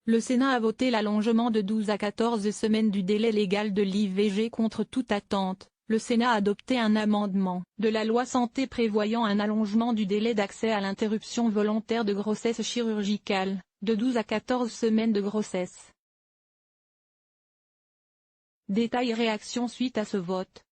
Le Sénat a voté l'allongement de 12 à 14 semaines du délai légal de l'IVG contre toute attente. Le Sénat a adopté un amendement de la loi santé prévoyant un allongement du délai d'accès à l'interruption volontaire de grossesse chirurgicale, de 12 à 14 semaines de grossesse. Détail et réaction suite à ce vote.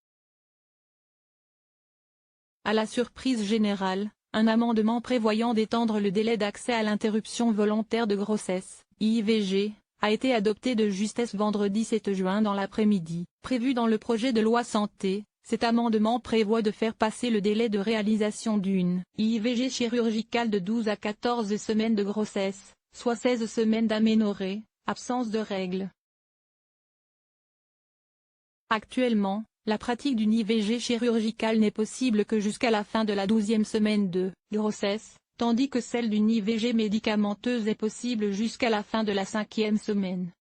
À la surprise générale, un amendement prévoyant d'étendre le délai d'accès à l'interruption volontaire de grossesse, IVG, a été adopté de justesse vendredi 7 juin dans l'après-midi. Prévu dans le projet de loi santé, cet amendement prévoit de faire passer le délai de réalisation d'une IVG chirurgicale de 12 à 14 semaines de grossesse, soit 16 semaines d'aménorrhée, absence de règles. Actuellement, la pratique d'une IVG chirurgicale n'est possible que jusqu'à la fin de la 12e semaine de grossesse, tandis que celle d'une IVG médicamenteuse est possible jusqu'à la fin de la 5e semaine.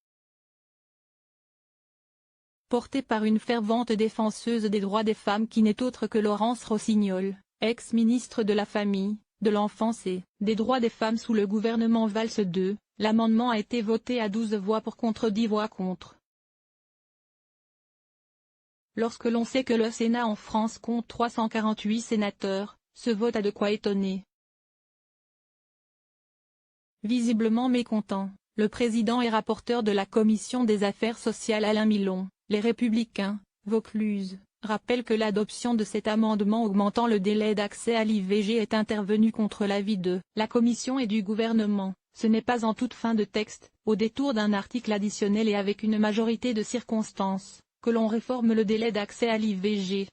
Porté par une fervente défenseuse des droits des femmes qui n'est autre que Laurence Rossignol, ex-ministre de la Famille, de l'Enfance et des droits des femmes sous le gouvernement Valls II, l'amendement a été voté à 12 voix pour contre 10 voix contre. Lorsque l'on sait que le Sénat en France compte 348 sénateurs, ce vote a de quoi étonner. Visiblement mécontent, le président et rapporteur de la Commission des Affaires sociales Alain Milon, les Républicains, Vaucluse, rappelle que l'adoption de cet amendement augmentant le délai d'accès à l'IVG est intervenue contre l'avis de la Commission et du gouvernement. Ce n'est pas en toute fin de texte, au détour d'un article additionnel et avec une majorité de circonstances, que l'on réforme le délai d'accès à l'IVG.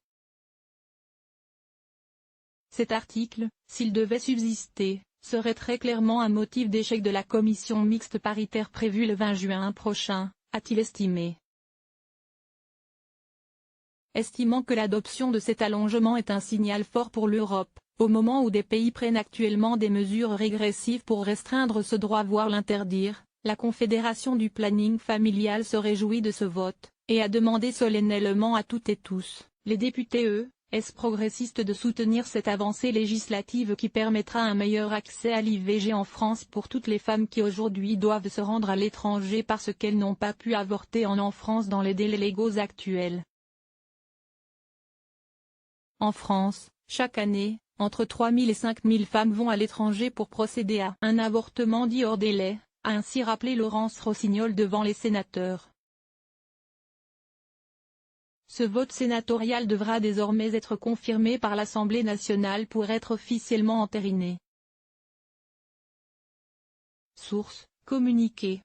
Cet article, s'il devait subsister, serait très clairement un motif d'échec de la commission mixte paritaire prévue le 20 juin prochain, a-t-il estimé. Estimant que l'adoption de cet allongement est un signal fort pour l'Europe, au moment où des pays prennent actuellement des mesures régressives pour restreindre ce droit voire l'interdire, la Confédération du planning familial se réjouit de ce vote, et a demandé solennellement à toutes et tous, les députés progressistes de soutenir cette avancée législative qui permettra un meilleur accès à l'IVG en France pour toutes les femmes qui aujourd'hui doivent se rendre à l'étranger parce qu'elles n'ont pas pu avorter en France dans les délais légaux actuels. En France, chaque année, entre 3 000 et 5 000 femmes vont à l'étranger pour procéder à un avortement dit hors délai, a ainsi rappelé Laurence Rossignol devant les sénateurs. Ce vote sénatorial devra désormais être confirmé par l'Assemblée nationale pour être officiellement entériné. Source, communiqué.